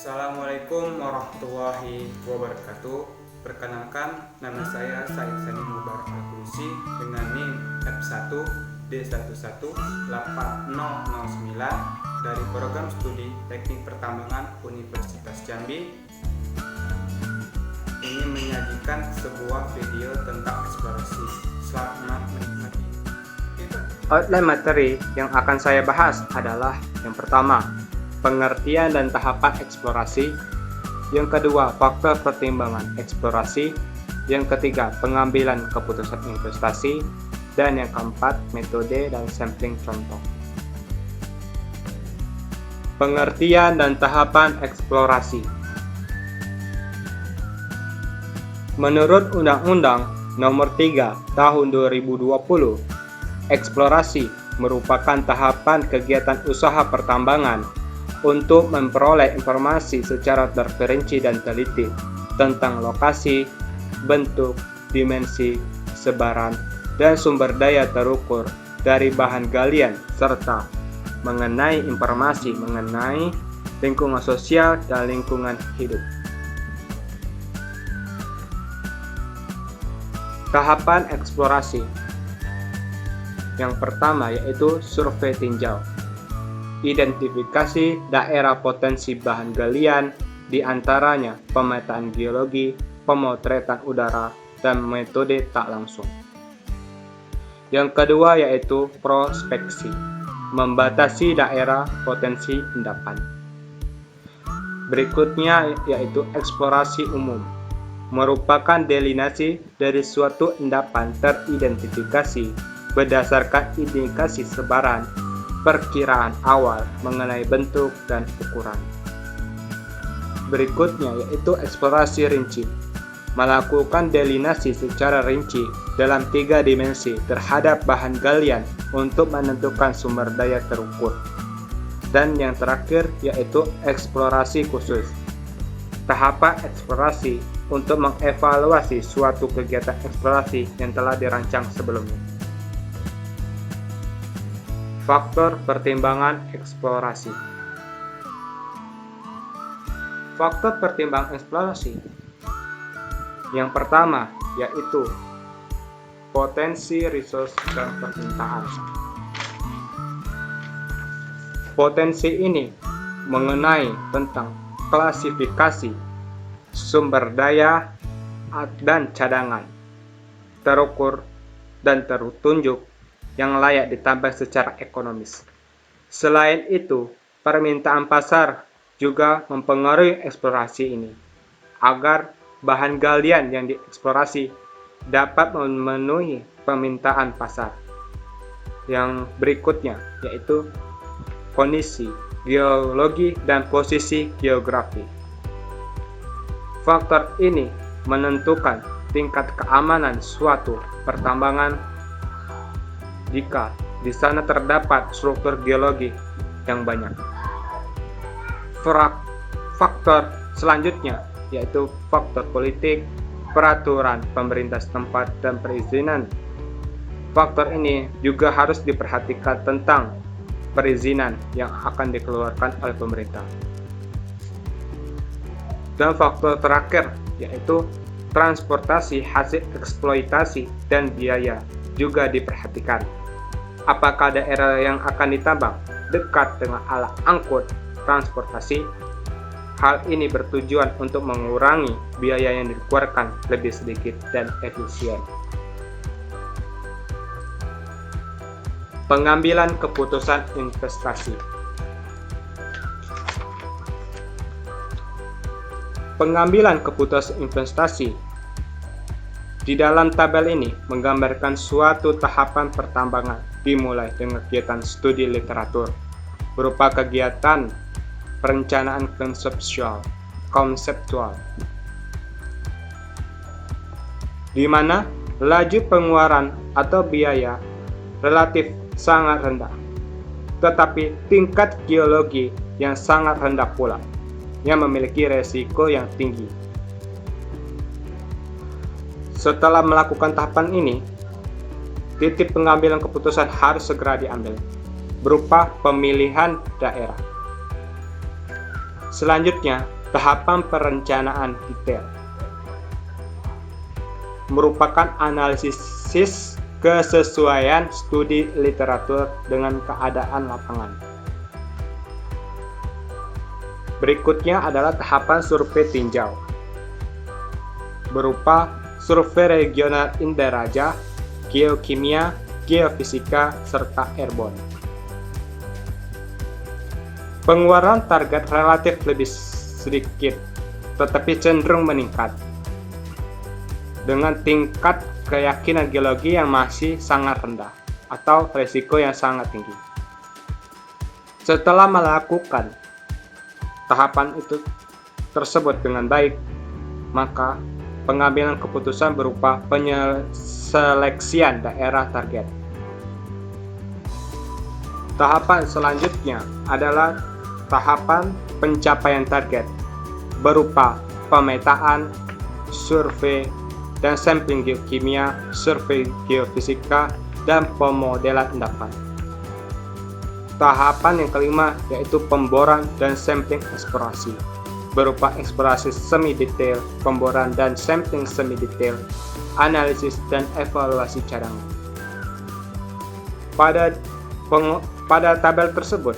Assalamualaikum warahmatullahi wabarakatuh. Perkenalkan, nama saya Said Sani Mubarak Al-Kulusi dengan NIM F1D118009 dari Program Studi Teknik Pertambangan Universitas Jambi. Ini menyajikan sebuah video tentang eksplorasi. Selamat menikmati. Outline materi yang akan saya bahas adalah yang pertama, pengertian dan tahapan eksplorasi. Yang kedua, faktor pertimbangan eksplorasi. Yang ketiga, pengambilan keputusan investasi. Dan yang keempat, metode dan sampling contoh. Pengertian dan tahapan eksplorasi. Menurut Undang-Undang Nomor 3 Tahun 2020, eksplorasi merupakan tahapan kegiatan usaha pertambangan untuk memperoleh informasi secara terperinci dan teliti tentang lokasi, bentuk, dimensi, sebaran, dan sumber daya terukur dari bahan galian serta mengenai informasi mengenai lingkungan sosial dan lingkungan hidup. Tahapan eksplorasi. Yang pertama yaitu survei tinjau. Identifikasi daerah potensi bahan galian, diantaranya pemetaan geologi, pemotretan udara, dan metode tak langsung. Yang kedua yaitu prospeksi, membatasi daerah potensi endapan. Berikutnya yaitu eksplorasi umum, merupakan delineasi dari suatu endapan teridentifikasi berdasarkan indikasi sebaran, perkiraan awal mengenai bentuk dan ukuran. Berikutnya yaitu eksplorasi rinci, melakukan delineasi secara rinci dalam 3 dimensi terhadap bahan galian untuk menentukan sumber daya terukur. Dan yang terakhir yaitu eksplorasi khusus, tahapan eksplorasi untuk mengevaluasi suatu kegiatan eksplorasi yang telah dirancang sebelumnya. Faktor pertimbangan eksplorasi. Faktor pertimbangan eksplorasi. Yang pertama yaitu potensi resource dan permintaan. Potensi ini mengenai tentang klasifikasi sumber daya dan cadangan, terukur dan tertunjuk yang layak ditambah secara ekonomis. Selain itu, permintaan pasar juga mempengaruhi eksplorasi ini, agar bahan galian yang dieksplorasi dapat memenuhi permintaan pasar. Yang berikutnya yaitu kondisi, geologi, dan posisi geografi. Faktor ini menentukan tingkat keamanan suatu pertambangan jika di sana terdapat struktur geologi yang banyak. Faktor selanjutnya yaitu faktor politik, peraturan pemerintah setempat, dan perizinan. Faktor ini juga harus diperhatikan tentang perizinan yang akan dikeluarkan oleh pemerintah. Dan faktor terakhir yaitu transportasi hasil eksploitasi dan biaya juga diperhatikan. Apakah daerah yang akan ditambang dekat dengan alat angkut transportasi? Hal ini bertujuan untuk mengurangi biaya yang dikeluarkan lebih sedikit dan efisien. Pengambilan keputusan investasi. Pengambilan keputusan investasi di dalam tabel ini menggambarkan suatu tahapan pertambangan dimulai dengan kegiatan studi literatur berupa kegiatan perencanaan konseptual, di mana laju pengeluaran atau biaya relatif sangat rendah, tetapi tingkat geologi yang sangat rendah pula, yang memiliki resiko yang tinggi. Setelah melakukan tahapan ini, titik pengambilan keputusan harus segera diambil, berupa pemilihan daerah. Selanjutnya, tahapan perencanaan detail merupakan analisis kesesuaian studi literatur dengan keadaan lapangan. Berikutnya adalah tahapan survei tinjau, berupa survei regional inderaja, geokimia, geofisika, serta airborne. Pengeluaran target relatif lebih sedikit, tetapi cenderung meningkat, dengan tingkat keyakinan geologi yang masih sangat rendah atau risiko yang sangat tinggi. Setelah melakukan tahapan itu tersebut dengan baik, maka pengambilan keputusan berupa penyeleksian daerah target. Tahapan selanjutnya adalah tahapan pencapaian target berupa pemetaan, survei, dan sampling geokimia, survei geofisika, dan pemodelan endapan. Tahapan yang kelima yaitu pemboran dan sampling eksplorasi, berupa eksplorasi semi-detail, pemboran dan sampling semi-detail, analisis dan evaluasi cadangan. Pada tabel tersebut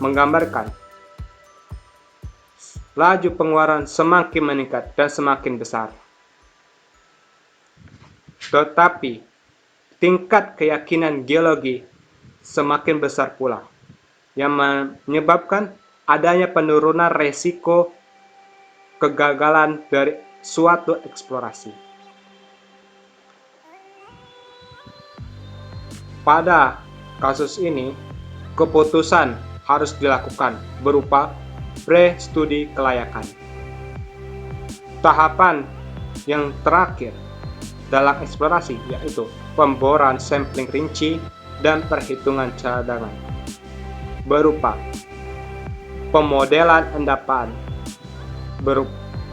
menggambarkan laju pengeluaran semakin meningkat dan semakin besar. Tetapi tingkat keyakinan geologi semakin besar pula, yang menyebabkan adanya penurunan resiko kegagalan dari suatu eksplorasi. Pada kasus ini, keputusan harus dilakukan berupa pre-studi kelayakan. Tahapan yang terakhir dalam eksplorasi yaitu pemboran sampling rinci dan perhitungan cadangan, berupa pemodelan endapan,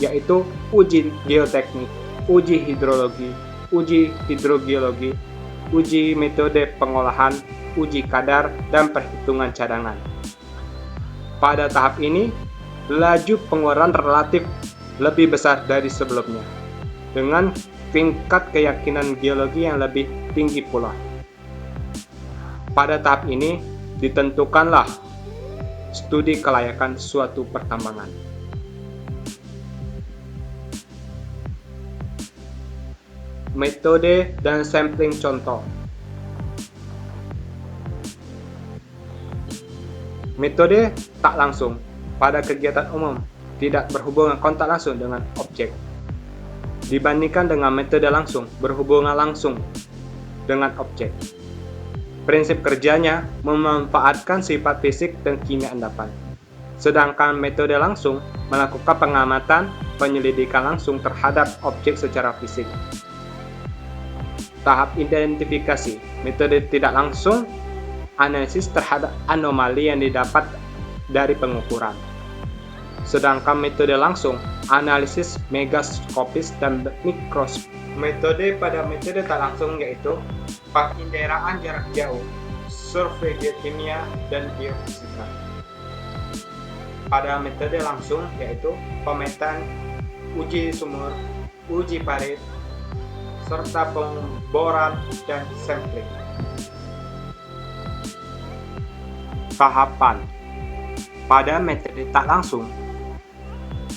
yaitu uji geoteknik, uji hidrologi, uji hidrogeologi, uji metode pengolahan, uji kadar, dan perhitungan cadangan. Pada tahap ini, laju pengeluaran relatif lebih besar dari sebelumnya, dengan tingkat keyakinan geologi yang lebih tinggi pula. Pada tahap ini, ditentukanlah studi kelayakan suatu pertambangan. Metode dan sampling contoh. Metode tak langsung pada kegiatan umum tidak berhubungan kontak langsung dengan objek, dibandingkan dengan metode langsung berhubungan langsung dengan objek. Prinsip kerjanya memanfaatkan sifat fisik dan kimia endapan, sedangkan metode langsung melakukan pengamatan penyelidikan langsung terhadap objek secara fisik. Tahap identifikasi. Metode tidak langsung, analisis terhadap anomali yang didapat dari pengukuran. Sedangkan metode langsung, analisis megaskopis dan mikroskopis. Metode tak langsung yaitu penginderaan jarak jauh, survei geokimia, dan geofisika. Pada metode langsung yaitu pemetaan, uji sumur, uji parit, serta pemboran dan sampling. Tahapan pada metode tak langsung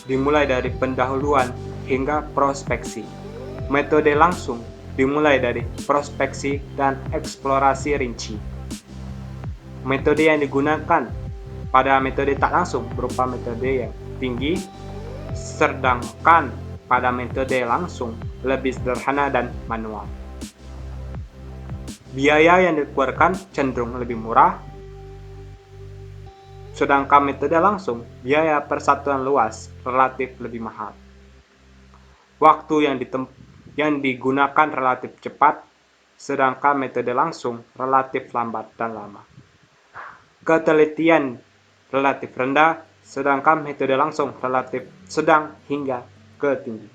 dimulai dari pendahuluan hingga prospeksi. Metode langsung dimulai dari prospeksi dan eksplorasi rinci. Metode yang digunakan pada metode tak langsung berupa metode yang tinggi, sedangkan pada metode langsung lebih sederhana dan manual. Biaya yang dikeluarkan cenderung lebih murah, sedangkan metode langsung biaya persatuan luas relatif lebih mahal. Waktu yang digunakan relatif cepat, sedangkan metode langsung relatif lambat dan lama. Ketelitian relatif rendah, sedangkan metode langsung relatif sedang hingga ke tinggi.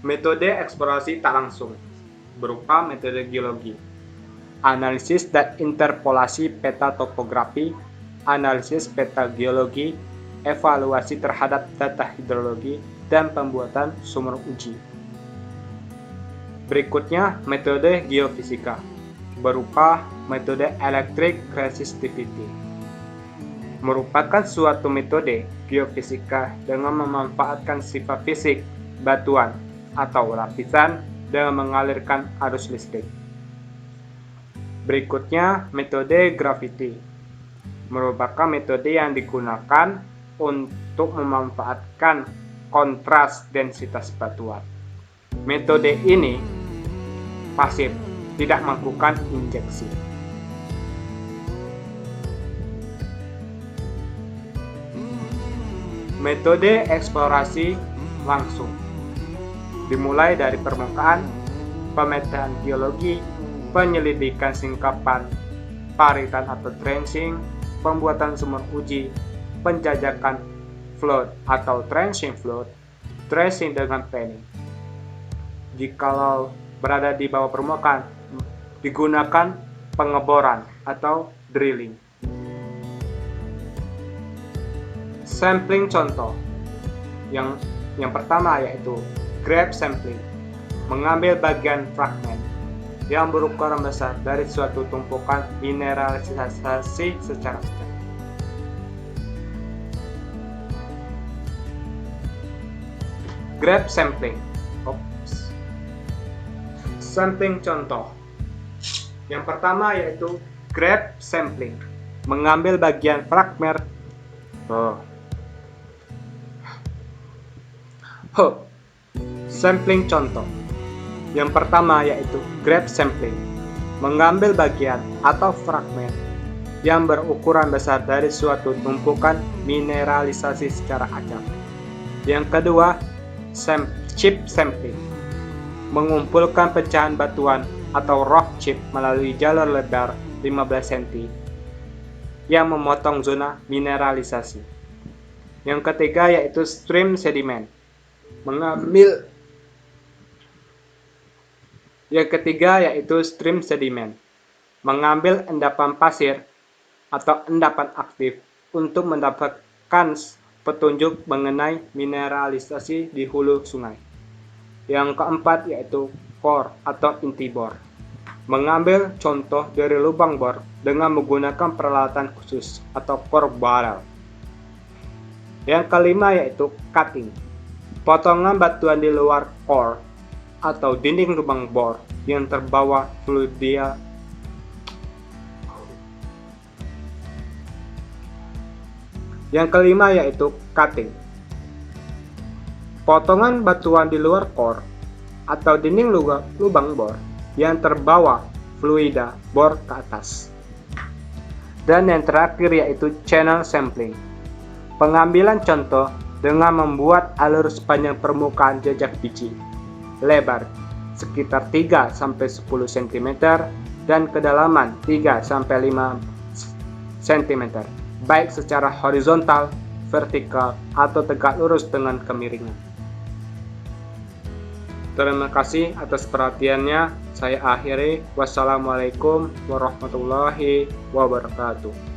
Metode eksplorasi tak langsung berupa metode geologi, analisis dan interpolasi peta topografi, analisis peta geologi, evaluasi terhadap data hidrologi, dan pembuatan sumber uji. Berikutnya, metode geofisika, berupa metode electric resistivity. Merupakan suatu metode geofisika dengan memanfaatkan sifat fisik batuan atau lapisan dengan mengalirkan arus listrik. Berikutnya, metode gravity. Merupakan metode yang digunakan untuk memanfaatkan kontras densitas batuan. Metode ini pasif, tidak melakukan injeksi. Metode eksplorasi langsung dimulai dari permukaan, pemetaan geologi, penyelidikan singkapan, paritan atau trenching, pembuatan sumber uji, penjajakan flood atau trenching flood, tracing dengan panning. Jikalau berada di bawah permukaan, digunakan pengeboran atau drilling. Sampling contoh yang pertama yaitu grab sampling, mengambil bagian fragmen yang berukuran besar dari suatu tumpukan mineralisasi secara acak. Grab sampling. Sampling contoh. Yang pertama yaitu grab sampling, mengambil bagian fragmen. Sampling contoh. Yang pertama yaitu grab sampling, mengambil bagian atau fragmen yang berukuran besar dari suatu tumpukan mineralisasi secara acak. Yang kedua, chip sampling, mengumpulkan pecahan batuan atau rock chip melalui jalur lebar 15 cm yang memotong zona mineralisasi. Yang ketiga yaitu stream sediment, mengambil endapan pasir atau endapan aktif untuk mendapatkan petunjuk mengenai mineralisasi di hulu sungai. Yang keempat yaitu core atau inti bor, mengambil contoh dari lubang bor dengan menggunakan peralatan khusus atau core barrel. Yang kelima yaitu cutting, potongan batuan di luar core atau dinding lubang bor yang terbawa fluida. Yang kelima yaitu cutting, potongan batuan di luar core atau dinding lubang bor yang terbawa fluida bor ke atas. Dan yang terakhir yaitu channel sampling, pengambilan contoh dengan membuat alur sepanjang permukaan jejak biji, lebar sekitar 3-10 cm dan kedalaman 3-5 cm, baik secara horizontal, vertikal, atau tegak lurus dengan kemiringan. Terima kasih atas perhatiannya. Saya akhiri. Wassalamualaikum warahmatullahi wabarakatuh.